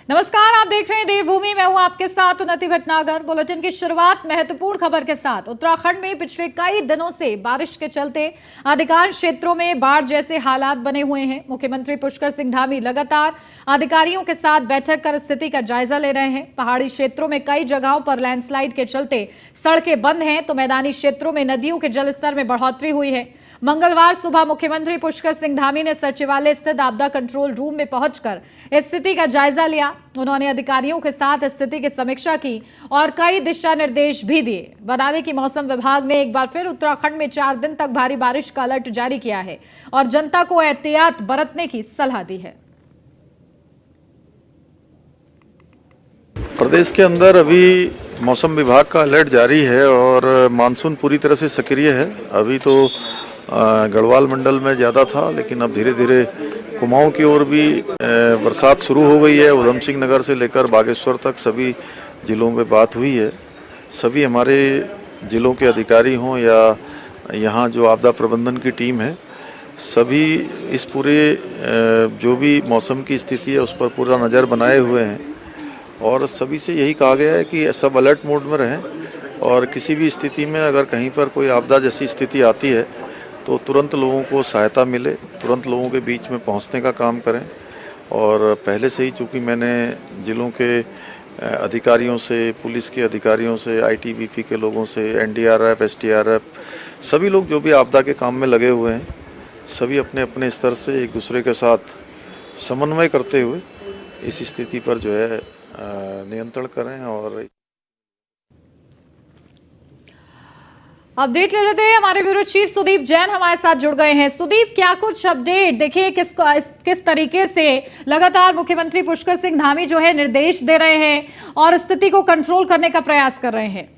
नमस्कार, आप देख रहे हैं देवभूमि। मैं हूं आपके साथ उन्नति भटनागर। बुलेटिन की शुरुआत महत्वपूर्ण खबर के साथ। उत्तराखंड में पिछले कई दिनों से बारिश के चलते अधिकांश क्षेत्रों में बाढ़ जैसे हालात बने हुए हैं। मुख्यमंत्री पुष्कर सिंह धामी लगातार अधिकारियों के साथ बैठक कर स्थिति का जायजा ले रहे हैं। पहाड़ी क्षेत्रों में कई जगहों पर लैंडस्लाइड के चलते सड़कें बंद हैं, तो मैदानी क्षेत्रों में नदियों के जलस्तर में बढ़ोतरी हुई है। मंगलवार सुबह मुख्यमंत्री पुष्कर सिंह धामी ने सचिवालय स्थित आपदा कंट्रोल रूम में पहुंचकर स्थिति का जायजा लिया। उन्होंने अधिकारियों के साथ स्थिति की समीक्षा की और कई दिशा निर्देश भी दिए। बता दें कि मौसम विभाग ने एक बार फिर उत्तराखंड में 4 दिन तक भारी बारिश का अलर्ट जारी किया है और जनता को एहतियात बरतने की सलाह दी है। प्रदेश के अंदर अभी मौसम विभाग का अलर्ट जारी है और मानसून पूरी तरह से सक्रिय है। अभी तो गढ़वाल मंडल में ज़्यादा था, लेकिन अब धीरे धीरे कुमाऊं की ओर भी बरसात शुरू हो गई है। उधम सिंह नगर से लेकर बागेश्वर तक सभी ज़िलों में बात हुई है। सभी हमारे ज़िलों के अधिकारी हों या यहाँ जो आपदा प्रबंधन की टीम है, सभी इस पूरे जो भी मौसम की स्थिति है उस पर पूरा नज़र बनाए हुए हैं और सभी से यही कहा गया है कि सब अलर्ट मोड में रहें और किसी भी स्थिति में अगर कहीं पर कोई आपदा जैसी स्थिति आती है तो तुरंत लोगों को सहायता मिले, तुरंत लोगों के बीच में पहुंचने का काम करें। और पहले से ही चूँकि मैंने ज़िलों के अधिकारियों से, पुलिस के अधिकारियों से, आईटीबीपी के लोगों से, एनडीआरएफ, एसडीआरएफ, सभी लोग जो भी आपदा के काम में लगे हुए हैं, सभी अपने अपने स्तर से एक दूसरे के साथ समन्वय करते हुए इस स्थिति पर जो है नियंत्रण करें। और अपडेट ले लेते हैं। हमारे ब्यूरो चीफ सुदीप जैन हमारे साथ जुड़ गए हैं। सुदीप, क्या कुछ अपडेट? देखिए किस तरीके से लगातार मुख्यमंत्री पुष्कर सिंह धामी जो है निर्देश दे रहे हैं और स्थिति को कंट्रोल करने का प्रयास कर रहे हैं।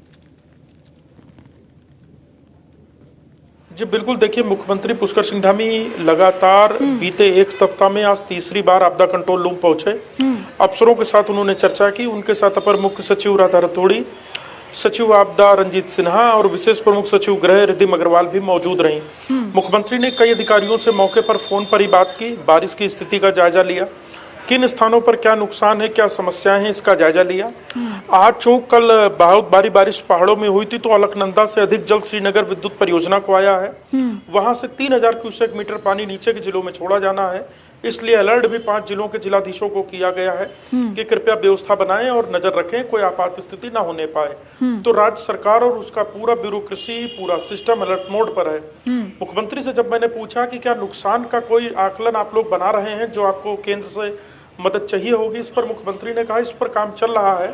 जी बिल्कुल, देखिए मुख्यमंत्री पुष्कर सिंह धामी लगातार बीते एक सप्ताह में आज तीसरी बार आपदा कंट्रोल रूम पहुंचे। अफसरों के साथ उन्होंने चर्चा की। उनके साथ अपर मुख्य सचिव राधा रतोड़ी, सचिव आपदा रंजीत सिन्हा और विशेष प्रमुख सचिव गृह रिद्धिम अग्रवाल भी मौजूद रहीं। मुख्यमंत्री ने कई अधिकारियों से मौके पर फोन पर ही बात की, बारिश की स्थिति का जायजा लिया, किन स्थानों पर क्या नुकसान है, क्या समस्याएं हैं, इसका जायजा लिया। आज चूंकि कल बहुत भारी बारिश पहाड़ों में हुई थी तो अलकनंदा से अधिक जल श्रीनगर विद्युत परियोजना को आया है। वहां से 3000 क्यूसेक मीटर पानी नीचे के जिलों में छोड़ा जाना है, इसलिए अलर्ट भी 5 जिलों के जिलाधीशों को किया गया है कि कृपया व्यवस्था बनाएं और नजर रखें, कोई आपात स्थिति ना होने पाए। तो राज्य सरकार और उसका पूरा ब्यूरोक्रेसी, पूरा सिस्टम अलर्ट मोड पर है। मुख्यमंत्री से जब मैंने पूछा कि क्या नुकसान का कोई आकलन आप लोग बना रहे हैं जो आपको केंद्र से मदद चाहिए होगी, इस पर मुख्यमंत्री ने कहा इस पर काम चल रहा है,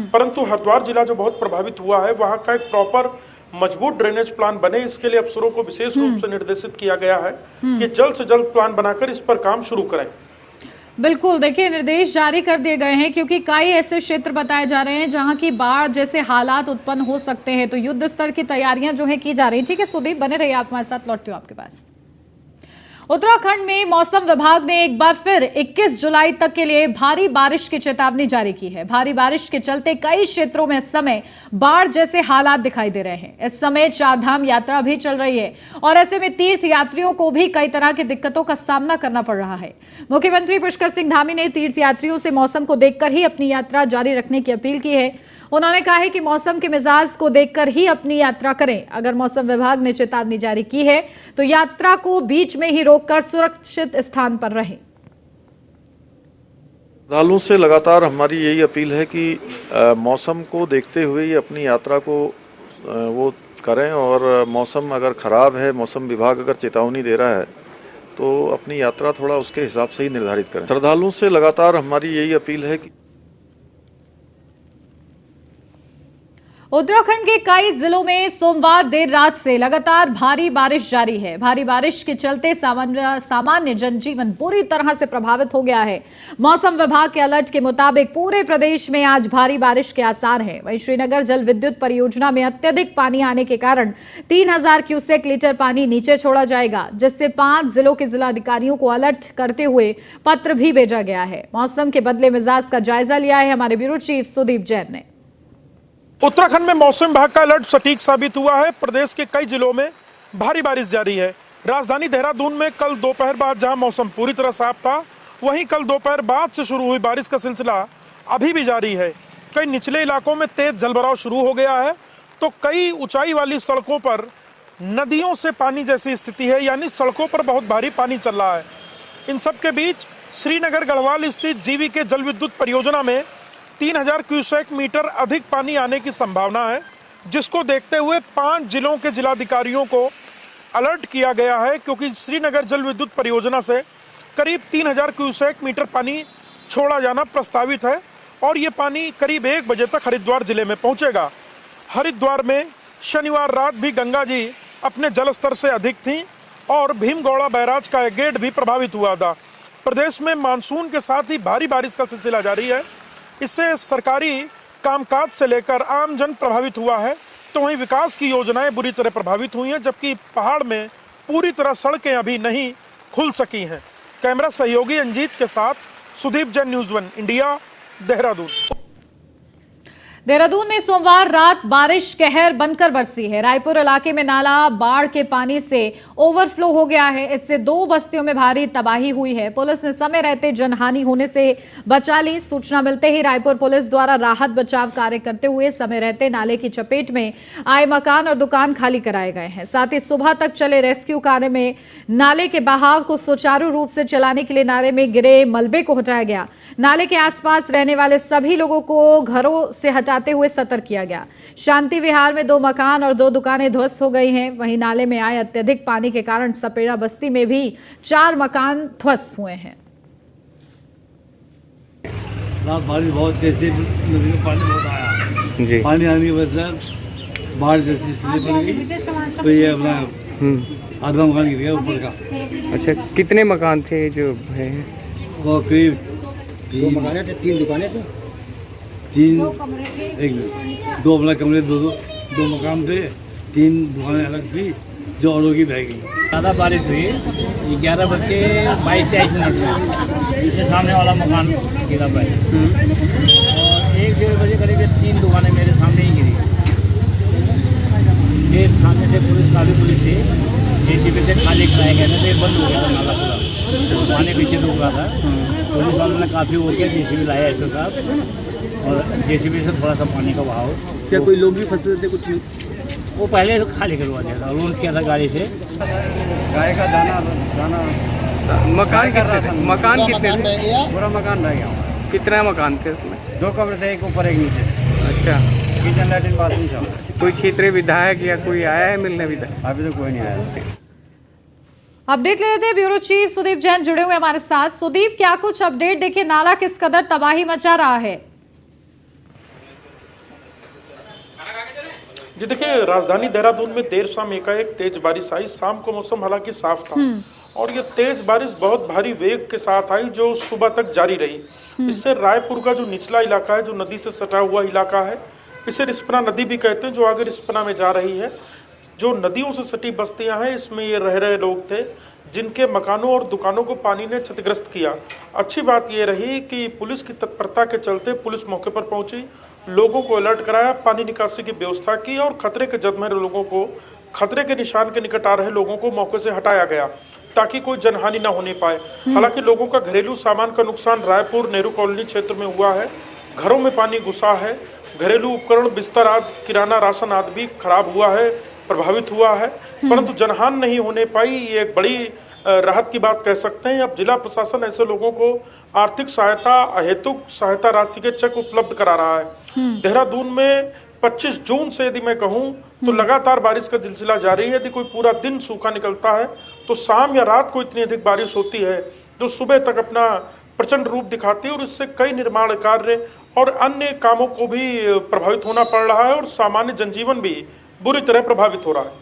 परंतु हरिद्वार जिला जो बहुत प्रभावित हुआ है वहां का एक प्रॉपर मजबूत ड्रेनेज प्लान बने, इसके लिए अफसरों को विशेष रूप से निर्देशित किया गया है कि जल्द से जल्द प्लान बनाकर इस पर काम शुरू करें। बिल्कुल, देखिए निर्देश जारी कर दिए गए हैं क्योंकि कई ऐसे क्षेत्र बताए जा रहे हैं जहां की बाढ़ जैसे हालात उत्पन्न हो सकते हैं, तो युद्ध स्तर की तैयारियां जो है की जा रही हैं। ठीक है सुदीप, बने रहिए, आप हमारे साथ लौटते हो आपके पास। उत्तराखंड में मौसम विभाग ने एक बार फिर 21 जुलाई तक के लिए भारी बारिश की चेतावनी जारी की है। भारी बारिश के चलते कई क्षेत्रों में इस समय बाढ़ जैसे हालात दिखाई दे रहे हैं। इस समय 4 धाम यात्रा भी चल रही है और ऐसे में तीर्थ यात्रियों को भी कई तरह की दिक्कतों का सामना करना पड़ रहा है। मुख्यमंत्री पुष्कर सिंह धामी ने तीर्थ यात्रियों से मौसम को देखकर ही अपनी यात्रा जारी रखने की अपील की है। उन्होंने कहा है कि मौसम के मिजाज को देखकर ही अपनी यात्रा करें। अगर मौसम विभाग ने चेतावनी जारी की है तो यात्रा को बीच में ही रोककर सुरक्षित स्थान पर रहें। श्रद्धालुओं से लगातार हमारी यही अपील है कि मौसम को देखते हुए ही अपनी यात्रा को वो करें और मौसम अगर खराब है, मौसम विभाग अगर चेतावनी दे रहा है तो अपनी यात्रा थोड़ा उसके हिसाब से ही निर्धारित करें। श्रद्धालुओं से लगातार हमारी यही अपील है कि उत्तराखंड के कई जिलों में सोमवार देर रात से लगातार भारी बारिश जारी है। भारी बारिश के चलते सामान्य जनजीवन बुरी तरह से प्रभावित हो गया है। मौसम विभाग के अलर्ट के मुताबिक पूरे प्रदेश में आज भारी बारिश के आसार हैं। वहीं श्रीनगर जल विद्युत परियोजना में अत्यधिक पानी आने के कारण 3000 क्यूसेक लीटर पानी नीचे छोड़ा जाएगा, जिससे 5 जिलों के जिलाधिकारियों को अलर्ट करते हुए पत्र भी भेजा गया है। मौसम के बदले मिजाज का जायजा लिया है हमारे ब्यूरो चीफ सुदीप जैन ने। उत्तराखंड में मौसम विभाग का अलर्ट सटीक साबित हुआ है। प्रदेश के कई जिलों में भारी बारिश जारी है। राजधानी देहरादून में कल दोपहर बाद जहां मौसम पूरी तरह साफ था, वहीं कल दोपहर बाद से शुरू हुई बारिश का सिलसिला अभी भी जारी है। कई निचले इलाकों में तेज जलभराव शुरू हो गया है, तो कई ऊंचाई वाली सड़कों पर नदियों से पानी जैसी स्थिति है, यानी सड़कों पर बहुत भारी पानी चल रहा है। इन सब के बीच श्रीनगर गढ़वाल स्थित जीवीके जल विद्युत परियोजना में 3000 क्यूसेक मीटर अधिक पानी आने की संभावना है, जिसको देखते हुए 5 जिलों के जिलाधिकारियों को अलर्ट किया गया है, क्योंकि श्रीनगर जल विद्युत परियोजना से करीब 3000 क्यूसेक मीटर पानी छोड़ा जाना प्रस्तावित है और ये पानी करीब 1 बजे तक हरिद्वार जिले में पहुंचेगा। हरिद्वार में शनिवार रात भी गंगा जी अपने जल स्तर से अधिक थी और भीमगौड़ा बैराज का एक गेट भी प्रभावित हुआ था। प्रदेश में मानसून के साथ ही भारी बारिश का सिलसिला जारी है। इससे सरकारी कामकाज से लेकर आम जन प्रभावित हुआ है, तो वहीं विकास की योजनाएं बुरी तरह प्रभावित हुई हैं, जबकि पहाड़ में पूरी तरह सड़कें अभी नहीं खुल सकी हैं। कैमरा सहयोगी अंजीत के साथ सुदीप जैन, न्यूज़ 1 इंडिया, देहरादून। देहरादून में सोमवार रात बारिश कहर बनकर बरसी है। रायपुर इलाके में नाला बाढ़ के पानी से ओवरफ्लो हो गया है। इससे 2 बस्तियों में भारी तबाही हुई है। पुलिस ने समय रहते जनहानि होने से बचा ली। सूचना मिलते ही रायपुर पुलिस द्वारा राहत बचाव कार्य करते हुए समय रहते नाले की चपेट में आए मकान और दुकान खाली कराए गए हैं। साथ ही सुबह तक चले रेस्क्यू कार्य में नाले के बहाव को सुचारू रूप से चलाने के लिए नाले में गिरे मलबे को हटाया गया। नाले के आसपास रहने वाले सभी लोगों को घरों से हटाते हुए सतर्क किया गया। शांति विहार में 2 मकान और 2 दुकानें ध्वस्त हो गई हैं। वहीं नाले में आए अत्यधिक पानी के कारण सपेड़ा बस्ती में भी 4 मकान ध्वस्त हुए हैं। रात बारिश बहुत तेज थी, नदी में पानी बहुत आया जी। पानी आने की वजह से बाढ़ जैसी स्थिति बन गई, तो ये अपना आधा मकान गिर गया ऊपर का। अच्छा, कितने मकान थे जो है? वो करीब 2 मकान थे, 3 दुकानें थी, 2 अपना कमरे, 2 मकान थे, 3 दुकानें अलग थी जो औरों की बह गई। ज़्यादा बारिश हुई 11:22-23 में। ये सामने वाला मकान गिरा भाई और 1-1:30 बजे करीब 3 दुकानें मेरे सामने ही गिरी। ये थाने से पुलिस, काफी पुलिस से जेसीबी से खाली कराया गया था, तो ये बंद हो गया था नाला पूरा, पानी पीछे रुक रहा था। पुलिस वालों ने काफ़ी वो किया, जेसीबी लाया एसओ साहब, और जेसीबी से थोड़ा सा पानी का बहाव। क्या कोई लोग भी फंसे थे? कुछ वो पहले तो खाली करवा दिया था, लॉन्च किया था गाड़ी से। गाय का दाना मकान कर रहा था, मकान कितने थे? पूरा मकान रह गया। कितना मकान थे उसमें? 2 कमरे थे, एक ऊपर एक नीचे, अच्छा, किचन लैट्रिन बाथरूम था। कोई क्षेत्रीय विधायक या कोई आया है मिलने विधायक? अभी तो कोई नहीं आया। अपडेट ले लेते हैं। ब्यूरो चीफ सुदीप जैन जुड़े हुए हमारे साथ। सुदीप, क्या कुछ अपडेट? देखिए, नाला किस कदर तबाही मचा रहा है। जी देखिए, राजधानी देहरादून में देर शाम एकाएक तेज बारिश आई। शाम को मौसम हालांकि साफ था और ये तेज बारिश बहुत भारी वेग के साथ आई, जो सुबह तक जारी रही। इससे रायपुर का जो निचला इलाका है, जो नदी से सटा हुआ इलाका है, इसे रिस्पना नदी भी कहते हैं, जो आगे रिस्पना में जा रही है। जो नदियों से सटी बस्तियां हैं, इसमें ये रह रहे लोग थे, जिनके मकानों और दुकानों को पानी ने क्षतिग्रस्त किया। अच्छी बात ये रही कि पुलिस की तत्परता के चलते पुलिस मौके पर पहुंची, लोगों को अलर्ट कराया, पानी निकासी की व्यवस्था की और खतरे के जद में लोगों को, खतरे के निशान के निकट आ रहे लोगों को मौके से हटाया गया, ताकि कोई जनहानि न होने पाए। हालांकि लोगों का घरेलू सामान का नुकसान रायपुर नेहरू कॉलोनी क्षेत्र में हुआ है। घरों में पानी घुसा है, घरेलू उपकरण, बिस्तर आदि, किराना, राशन आदि भी खराब हुआ है, प्रभावित हुआ है, परंतु जनहानि नहीं होने पाई। ये एक बड़ी राहत की बात कह सकते हैं। अब जिला प्रशासन ऐसे लोगों को आर्थिक सहायता, अहेतुक सहायता राशि के चेक उपलब्ध करा रहा है। देहरादून में 25 जून से यदि मैं कहूं तो लगातार बारिश का सिलसिला जारी है। यदि कोई पूरा दिन सूखा निकलता है तो शाम या रात को इतनी अधिक बारिश होती है जो सुबह तक अपना प्रचंड रूप दिखाती है, और इससे कई निर्माण कार्य और अन्य कामों को भी प्रभावित होना पड़ रहा है और सामान्य जनजीवन भी बुरी तरह प्रभावित हो रहा है।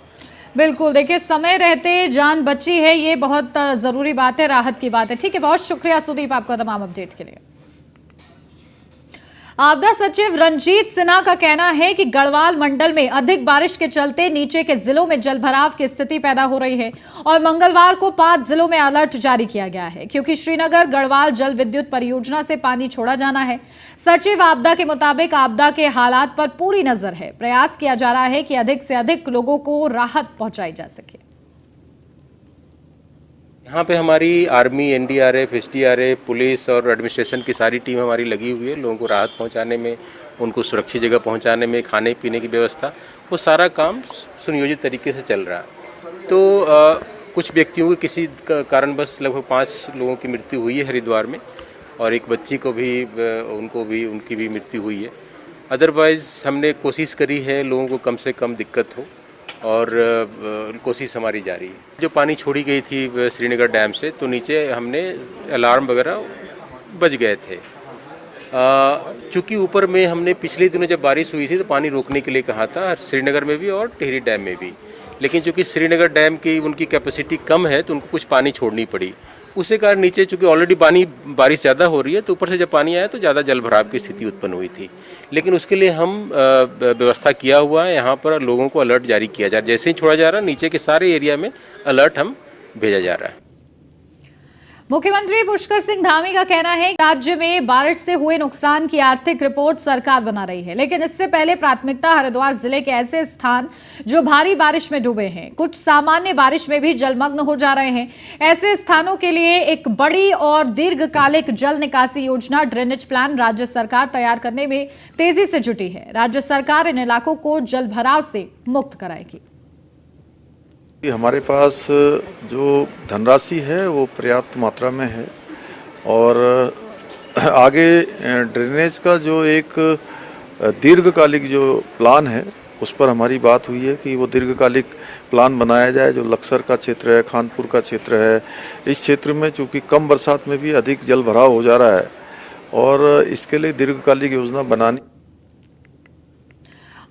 बिल्कुल, देखिए, समय रहते जान बची है, ये बहुत जरूरी बात है, राहत की बात है। ठीक है, बहुत शुक्रिया सुदीप आपका तमाम अपडेट के लिए। आपदा सचिव रंजीत सिन्हा का कहना है कि गढ़वाल मंडल में अधिक बारिश के चलते नीचे के जिलों में जलभराव की स्थिति पैदा हो रही है और मंगलवार को 5 जिलों में अलर्ट जारी किया गया है, क्योंकि श्रीनगर गढ़वाल जल विद्युत परियोजना से पानी छोड़ा जाना है। सचिव आपदा के मुताबिक आपदा के हालात पर पूरी नजर है। प्रयास किया जा रहा है कि अधिक से अधिक लोगों को राहत पहुंचाई जा सके। यहाँ पे हमारी आर्मी, एनडीआरएफ, एसडीआरएफ, पुलिस और एडमिनिस्ट्रेशन की सारी टीम हमारी लगी हुई है। लोगों को राहत पहुँचाने में, उनको सुरक्षित जगह पहुँचाने में, खाने पीने की व्यवस्था, वो सारा काम सुनियोजित तरीके से चल रहा है। तो कुछ व्यक्तियों की किसी कारणवश लगभग 5 लोगों की मृत्यु हुई है हरिद्वार में, और एक बच्ची को भी उनकी भी मृत्यु हुई है। अदरवाइज़ हमने कोशिश करी है लोगों को कम से कम दिक्कत हो, और कोशिश हमारी जारी है। जो पानी छोड़ी गई थी श्रीनगर डैम से, तो नीचे हमने अलार्म वगैरह बज गए थे। चूँकि ऊपर में हमने पिछले दिनों जब बारिश हुई थी तो पानी रोकने के लिए कहा था, श्रीनगर में भी और टिहरी डैम में भी, लेकिन चूँकि श्रीनगर डैम की उनकी कैपेसिटी कम है तो उनको कुछ पानी छोड़नी पड़ी। उसी कारण नीचे चूँकि ऑलरेडी बारिश ज़्यादा हो रही है, तो ऊपर से जब पानी आया तो ज़्यादा जल भराव की स्थिति उत्पन्न हुई थी। लेकिन उसके लिए हम व्यवस्था किया हुआ है, यहाँ पर लोगों को अलर्ट जारी किया जा रहा है। जैसे ही छोड़ा जा रहा है, नीचे के सारे एरिया में अलर्ट हम भेजा जा रहा है। मुख्यमंत्री पुष्कर सिंह धामी का कहना है कि राज्य में बारिश से हुए नुकसान की आर्थिक रिपोर्ट सरकार बना रही है, लेकिन इससे पहले प्राथमिकता हरिद्वार जिले के ऐसे स्थान जो भारी बारिश में डूबे हैं, कुछ सामान्य बारिश में भी जलमग्न हो जा रहे हैं, ऐसे स्थानों के लिए एक बड़ी और दीर्घकालिक जल निकासी योजना, ड्रेनेज प्लान राज्य सरकार तैयार करने में तेजी से जुटी है। राज्य सरकार इन इलाकों को जल भराव से मुक्त कराएगी। हमारे पास जो धनराशि है वो पर्याप्त मात्रा में है, और आगे ड्रेनेज का जो एक दीर्घकालिक जो प्लान है उस पर हमारी बात हुई है कि वो दीर्घकालिक प्लान बनाया जाए। जो लक्सर का क्षेत्र है, खानपुर का क्षेत्र है, इस क्षेत्र में चूँकि कम बरसात में भी अधिक जल भराव हो जा रहा है, और इसके लिए दीर्घकालिक योजना बनानी।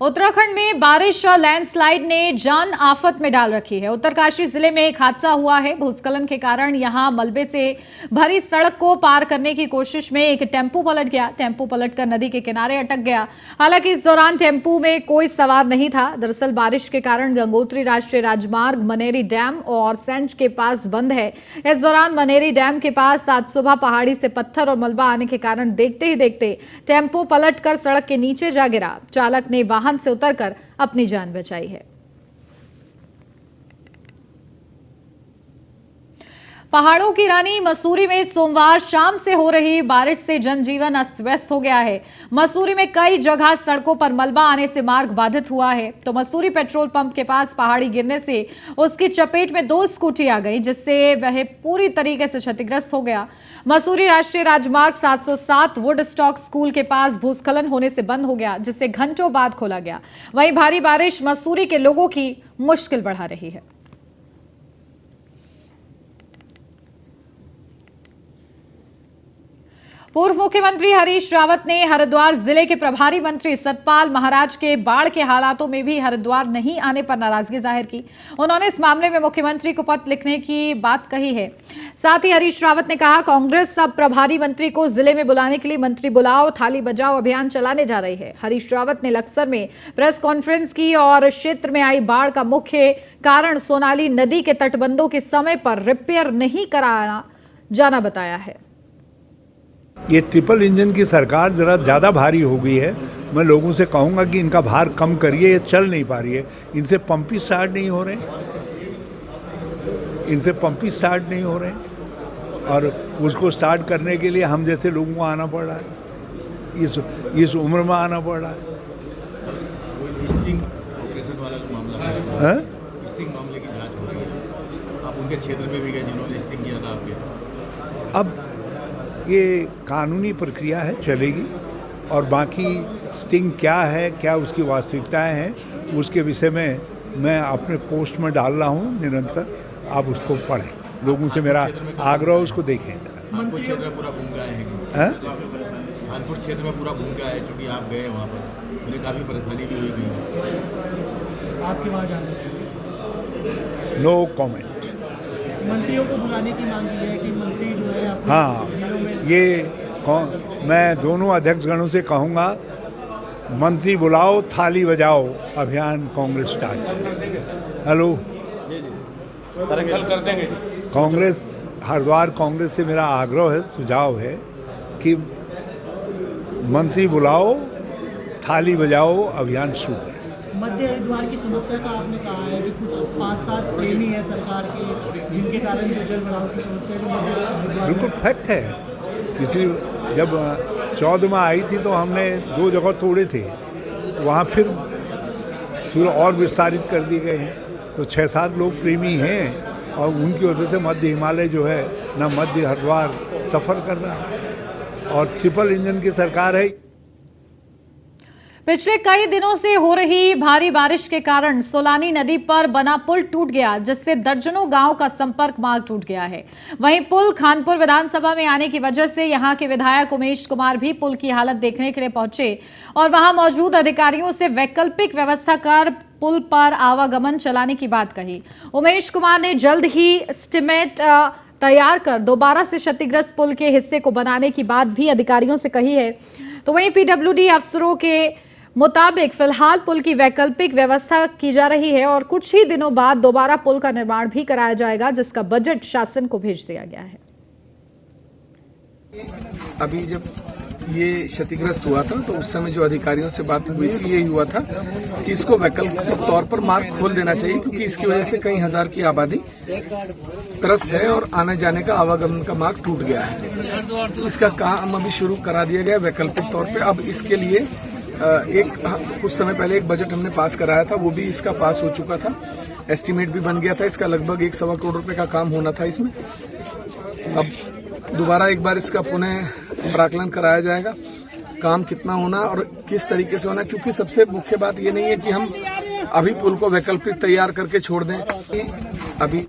उत्तराखंड में बारिश और लैंडस्लाइड ने जान आफत में डाल रखी है। उत्तरकाशी जिले में एक हादसा हुआ है। भूस्खलन के कारण यहां मलबे से भरी सड़क को पार करने की कोशिश में एक टेम्पू पलट गया। टेम्पू पलटकर नदी के किनारे अटक गया। हालांकि इस दौरान टेम्पू में कोई सवार नहीं था। दरअसल बारिश के कारण गंगोत्री राष्ट्रीय राजमार्ग मनेरी डैम और सेंच के पास बंद है। इस दौरान मनेरी डैम के पास आज सुबह पहाड़ी से पत्थर और मलबा आने के कारण देखते ही देखते टेम्पू पलटकर सड़क के नीचे जा गिरा। चालक ने वाहन से उतरकर अपनी जान बचाई है। पहाड़ों की रानी मसूरी में सोमवार शाम से हो रही बारिश से जनजीवन अस्त व्यस्त हो गया है। मसूरी में कई जगह सड़कों पर मलबा आने से मार्ग बाधित हुआ है। तो मसूरी पेट्रोल पंप के पास पहाड़ी गिरने से उसकी चपेट में 2 स्कूटी आ गई, जिससे वह पूरी तरीके से क्षतिग्रस्त हो गया। मसूरी राष्ट्रीय राजमार्ग 707 वुड स्टॉक स्कूल के पास भूस्खलन होने से बंद हो गया, जिससे घंटों बाद खोला गया। वहीं भारी बारिश मसूरी के लोगों की मुश्किल बढ़ा रही है। पूर्व मुख्यमंत्री हरीश रावत ने हरिद्वार जिले के प्रभारी मंत्री सतपाल महाराज के बाढ़ के हालातों में भी हरिद्वार नहीं आने पर नाराजगी जाहिर की। उन्होंने इस मामले में मुख्यमंत्री को पत्र लिखने की बात कही है। साथ ही हरीश रावत ने कहा, कांग्रेस अब प्रभारी मंत्री को जिले में बुलाने के लिए मंत्री बुलाओ थाली बजाओ अभियान चलाने जा रही है। हरीश रावत ने लक्सर में प्रेस कॉन्फ्रेंस की और क्षेत्र में आई बाढ़ का मुख्य कारण सोनाली नदी के तटबंधों के समय पर रिपेयर नहीं कराया जाना बताया है। ये ट्रिपल इंजन की सरकार ज़रा ज़्यादा भारी हो गई है। मैं लोगों से कहूँगा कि इनका भार कम करिए, ये चल नहीं पा रही है। इनसे पंप ही स्टार्ट नहीं हो रहे, और उसको स्टार्ट करने के लिए हम जैसे लोगों को आना पड़ रहा है, इस उम्र में आना पड़ रहा है। ऑपरेशन वाला जो मामला है, स्टिंग मामले की जांच हो रही है। आप उनके क्षेत्र में भी गए जिन्होंने स्टिंग किया था आपके। अब ये कानूनी प्रक्रिया है, चलेगी, और बाकी स्टिंग क्या है, क्या उसकी वास्तविकताएं हैं, उसके विषय में मैं अपने पोस्ट में डाल रहा हूँ निरंतर। आप उसको पढ़ें, लोगों से मेरा आग्रह उसको देखें। कानपुर क्षेत्र में पूरा घूम गए हैं, कानपुर क्षेत्र में पूरा घूम गया है, चूँकि आप गए वहाँ पर, मुझे काफ़ी परेशानी भी हुई आपके वहाँ जाने से। No comment. मंत्रियों को बुलाने की मांग की है कि मंत्री जो है हाँ, मैं दोनों अध्यक्षगणों से कहूँगा, मंत्री बुलाओ थाली बजाओ अभियान कांग्रेस स्टार्ट। हेलो, कांग्रेस हरिद्वार कांग्रेस से मेरा आग्रह है, सुझाव है कि मंत्री बुलाओ थाली बजाओ अभियान शुरू करें। मध्य हरिद्वार की समस्या का आपने कहा है कि कुछ 5-7 प्रेमी है सरकार के, जिनके कारण जो जल भराव की समस्या जो मध्य हरिद्वार बिल्कुल फैक्ट है। पिछली जब 14 में आई थी तो हमने 2 जगह तोड़े थे, वहाँ फिर और विस्तारित कर दिए गए हैं। तो 6-7 लोग प्रेमी हैं और उनकी वजह से मध्य हिमालय जो है ना मध्य हरिद्वार सफ़र कर रहा है और ट्रिपल इंजन की सरकार है। पिछले कई दिनों से हो रही भारी बारिश के कारण सोलानी नदी पर बना पुल टूट गया, जिससे दर्जनों गांव का संपर्क मार्ग टूट गया है। वहीं पुल खानपुर विधानसभा में आने की वजह से यहां के विधायक उमेश कुमार भी पुल की हालत देखने के लिए पहुंचे और वहां मौजूद अधिकारियों से वैकल्पिक व्यवस्था कर पुल पर आवागमन चलाने की बात कही। उमेश कुमार ने जल्द ही एस्टीमेट तैयार कर दोबारा से क्षतिग्रस्त पुल के हिस्से को बनाने की बात भी अधिकारियों से कही है। तो वहीं पीडब्ल्यूडी अफसरों के मुताबिक फिलहाल पुल की वैकल्पिक व्यवस्था की जा रही है और कुछ ही दिनों बाद दोबारा पुल का निर्माण भी कराया जाएगा, जिसका बजट शासन को भेज दिया गया है। अभी जब ये क्षतिग्रस्त हुआ था तो उस समय जो अधिकारियों से बात हुई थी यही हुआ था कि इसको वैकल्पिक तौर पर मार्ग खोल देना चाहिए, क्योंकि इसकी वजह से कई हजार की आबादी त्रस्त है और आने जाने का आवागमन का मार्ग टूट गया है। इसका काम अभी शुरू करा दिया गया वैकल्पिक तौर पर। अब इसके लिए कुछ समय पहले एक बजट हमने पास कराया था, वो भी इसका पास हो चुका था, एस्टीमेट भी बन गया था। इसका लगभग 1.25 करोड़ रुपए का काम होना था इसमें। अब दोबारा एक बार इसका पुनः प्राकलन कराया जाएगा, काम कितना होना और किस तरीके से होना, क्योंकि सबसे मुख्य बात ये नहीं है कि हम अभी पुल को वैकल्पिक तैयार करके छोड़ दें। अभी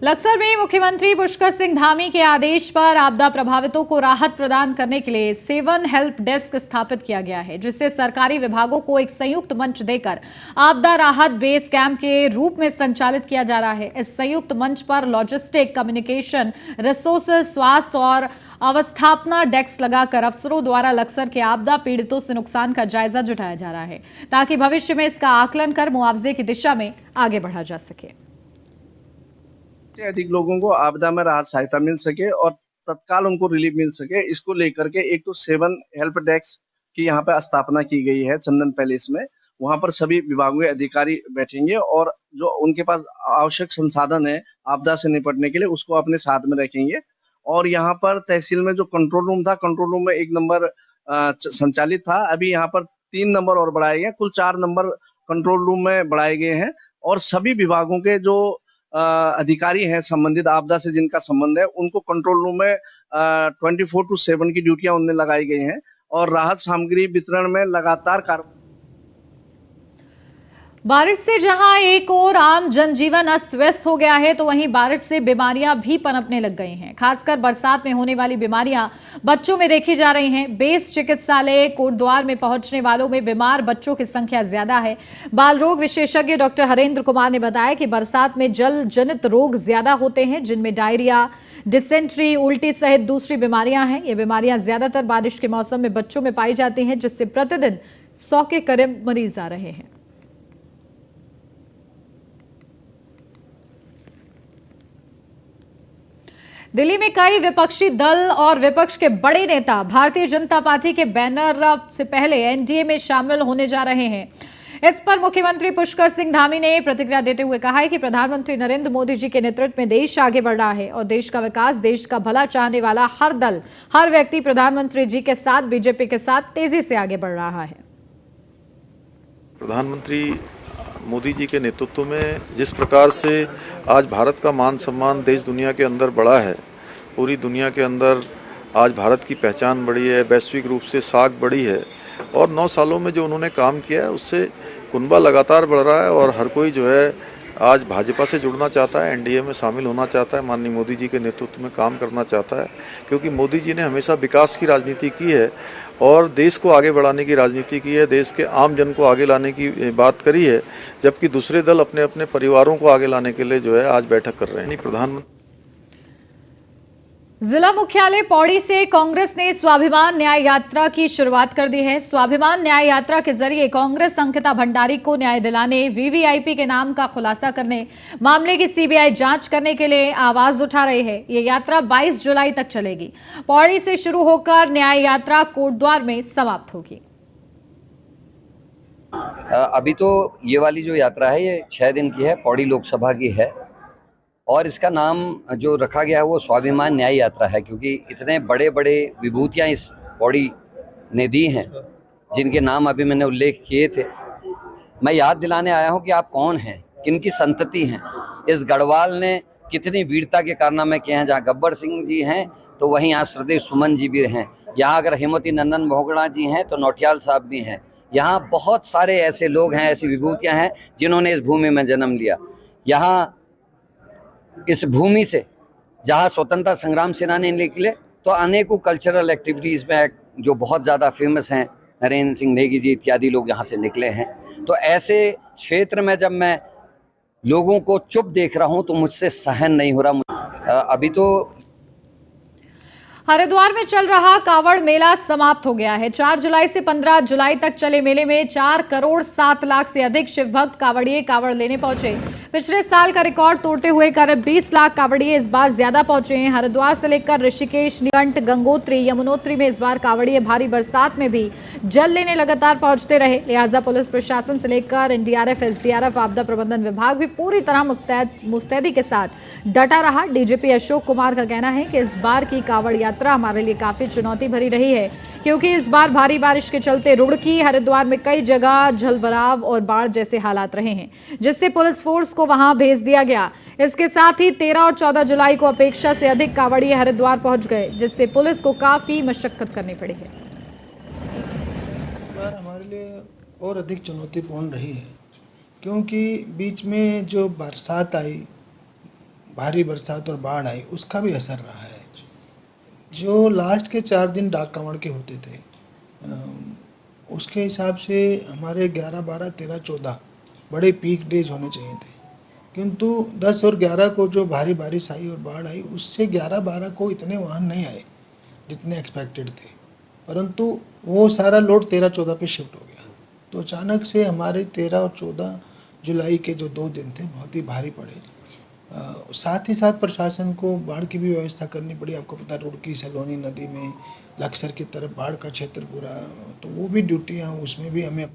लक्सर में मुख्यमंत्री पुष्कर सिंह धामी के आदेश पर आपदा प्रभावितों को राहत प्रदान करने के लिए 7 हेल्प डेस्क स्थापित किया गया है, जिससे सरकारी विभागों को एक संयुक्त मंच देकर आपदा राहत बेस कैंप के रूप में संचालित किया जा रहा है। इस संयुक्त मंच पर लॉजिस्टिक, कम्युनिकेशन, रिसोर्सेज, स्वास्थ्य और अवस्थापना डेस्क लगाकर अफसरों द्वारा लक्सर के आपदा पीड़ितों से नुकसान का जायजा जुटाया जा रहा है, ताकि भविष्य में इसका आकलन कर मुआवजे की दिशा में आगे बढ़ा जा सके। अधिक लोगों को आपदा में राहत सहायता मिल सके और तत्काल उनको रिलीफ मिल सके, इसको लेकर के एक तो 7 हेल्प डेस्क की यहाँ पे स्थापना की गई है चंदन पैलेस में। वहाँ पर सभी विभागों के अधिकारी बैठेंगे और जो उनके पास आवश्यक संसाधन है आपदा से निपटने के लिए उसको अपने साथ में रखेंगे। और यहाँ पर तहसील में जो कंट्रोल रूम था, कंट्रोल रूम में 1 नंबर संचालित था, अभी यहाँ पर 3 नंबर और बढ़ाए गए, कुल 4 नंबर कंट्रोल रूम में बढ़ाए गए हैं। और सभी विभागों के जो अधिकारी हैं संबंधित आपदा से जिनका संबंध है, उनको कंट्रोल रूम में 24/7 की ड्यूटियां उनमें लगाई गई हैं और राहत सामग्री वितरण में लगातार कार्य। बारिश से जहां एक ओर आम जनजीवन अस्त व्यस्त हो गया है, तो वहीं बारिश से बीमारियां भी पनपने लग गई हैं। खासकर बरसात में होने वाली बीमारियां बच्चों में देखी जा रही हैं। बेस चिकित्सालय कोटद्वार में पहुंचने वालों में बीमार बच्चों की संख्या ज्यादा है। बाल रोग विशेषज्ञ डॉक्टर हरेंद्र कुमार ने बताया कि बरसात में जल जनित रोग ज्यादा होते हैं, जिनमें डायरिया, डिसेंट्री, उल्टी सहित दूसरी बीमारियां हैं। ये बीमारियां ज्यादातर बारिश के मौसम में बच्चों में पाई जाती हैं, जिससे प्रतिदिन 100 के करीब मरीज आ रहे हैं। दिल्ली में कई विपक्षी दल और विपक्ष के बड़े नेता भारतीय जनता पार्टी के बैनर से पहले एनडीए में शामिल होने जा रहे हैं। इस पर मुख्यमंत्री पुष्कर सिंह धामी ने प्रतिक्रिया देते हुए कहा है कि प्रधानमंत्री नरेंद्र मोदी जी के नेतृत्व में देश आगे बढ़ रहा है और देश का विकास, देश का भला चाहने वाला हर दल, हर व्यक्ति प्रधानमंत्री जी के साथ, बीजेपी के साथ तेजी से आगे बढ़ रहा है। प्रधानमंत्री मोदी जी के नेतृत्व में जिस प्रकार से आज भारत का मान सम्मान देश दुनिया के अंदर बढ़ा है, पूरी दुनिया के अंदर आज भारत की पहचान बढ़ी है, वैश्विक रूप से साख बढ़ी है और 9 सालों में जो उन्होंने काम किया है उससे कुनबा लगातार बढ़ रहा है और हर कोई जो है आज भाजपा से जुड़ना चाहता है, एनडीए में शामिल होना चाहता है, माननीय मोदी जी के नेतृत्व में काम करना चाहता है, क्योंकि मोदी जी ने हमेशा विकास की राजनीति की है और देश को आगे बढ़ाने की राजनीति की है, देश के आम जन को आगे लाने की बात करी है, जबकि दूसरे दल अपने अपने परिवारों को आगे लाने के लिए जो है आज बैठक कर रहे हैं। प्रधानमंत्री जिला मुख्यालय पौड़ी से कांग्रेस ने स्वाभिमान न्याय यात्रा की शुरुआत कर दी है। स्वाभिमान न्याय यात्रा के जरिए कांग्रेस अंकिता भंडारी को न्याय दिलाने, वीवीआईपी के नाम का खुलासा करने, मामले की सीबीआई जांच करने के लिए आवाज उठा रही है। ये यात्रा 22 जुलाई तक चलेगी। पौड़ी से शुरू होकर न्याय यात्रा कोटद्वार में समाप्त होगी। अभी तो ये वाली जो यात्रा है ये 6 दिन की है, पौड़ी लोकसभा की है और इसका नाम जो रखा गया है वो स्वाभिमान न्याय यात्रा है, क्योंकि इतने बड़े बड़े विभूतियाँ इस पौड़ी ने दी हैं जिनके नाम अभी मैंने उल्लेख किए थे। मैं याद दिलाने आया हूँ कि आप कौन हैं, किनकी संतति हैं। इस गढ़वाल ने कितनी वीरता के कारनामे किए हैं। जहाँ गब्बर सिंह जी हैं तो वहीं यहाँ श्रद्धेय सुमन जी भी हैं। यहाँ अगर हेमवती नंदन भोगड़ा जी हैं तो नौटियाल साहब भी हैं। यहाँ बहुत सारे ऐसे लोग हैं, ऐसी विभूतियाँ हैं जिन्होंने इस भूमि में जन्म लिया। यहाँ इस भूमि से जहाँ स्वतंत्रता संग्राम सेनानी निकले तो अनेकों कल्चरल एक्टिविटीज़ में जो बहुत ज़्यादा फेमस हैं, नरेंद्र सिंह नेगी जी इत्यादि लोग यहाँ से निकले हैं। तो ऐसे क्षेत्र में जब मैं लोगों को चुप देख रहा हूँ तो मुझसे सहन नहीं हो रहा। अभी तो हरिद्वार में चल रहा कावड़ मेला समाप्त हो गया है। 4 जुलाई से 15 जुलाई तक चले मेले में 4 करोड़ 7 लाख से अधिक शिव भक्त कावड़िए कावड़ लेने पहुंचे। पिछले साल का रिकॉर्ड तोड़ते हुए करीब 20 लाख कावड़िए इस बार ज्यादा पहुंचे हैं। हरिद्वार से लेकर ऋषिकेश, नीलकंठ, गंगोत्री, यमुनोत्री में इस बार कावड़िए भारी बरसात में भी जल लेने लगातार पहुंचते रहे। लिहाजा पुलिस प्रशासन से लेकर एनडीआरएफ, एसडीआरएफ, आपदा प्रबंधन विभाग भी पूरी तरह मुस्तैदी के साथ डटा रहा। डीजीपी अशोक कुमार का कहना है कि इस बार की कावड़ यात्रा हमारे लिए काफी चुनौती भरी रही है, क्योंकि इस बार भारी बारिश के चलते रुड़की, हरिद्वार में कई जगह जलभराव और बाढ़ जैसे हालात रहे हैं, जिससे पुलिस फोर्स को वहां भेज दिया गया। इसके साथ ही 13 और 14 जुलाई को अपेक्षा से अधिक कावड़िए हरिद्वार पहुंच गए, जिससे पुलिस को काफी मशक्कत करनी पड़ी है। हमारे लिए और अधिक चुनौतीपूर्ण रही है, क्योंकि बीच में जो बरसात आई, भारी बरसात और बाढ़ आई, उसका भी असर रहा है। जो लास्ट के 4 दिन डाक कांवड़ के होते थे, उसके हिसाब से हमारे 11, 12, 13, 14 बड़े पीक डेज होने चाहिए थे, किंतु 10 और 11 को जो भारी बारिश आई और बाढ़ आई, उससे 11, 12 को इतने वाहन नहीं आए जितने एक्सपेक्टेड थे, परंतु वो सारा लोड 13, 14 पे शिफ्ट हो गया। तो अचानक से हमारे 13 और 14 जुलाई के जो 2 दिन थे बहुत ही भारी पड़े। साथ ही साथ प्रशासन को बाढ़ की भी व्यवस्था करनी पड़ी। आपको पता है रुड़की, सलोनी नदी में लक्सर की तरफ बाढ़ का क्षेत्र पूरा, तो वो भी ड्यूटियाँ, उसमें भी हमें।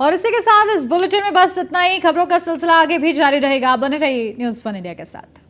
और इसी के साथ इस बुलेटिन में बस इतना ही। खबरों का सिलसिला आगे भी जारी रहेगा। बने रहिए न्यूज़ 1 इंडिया के साथ।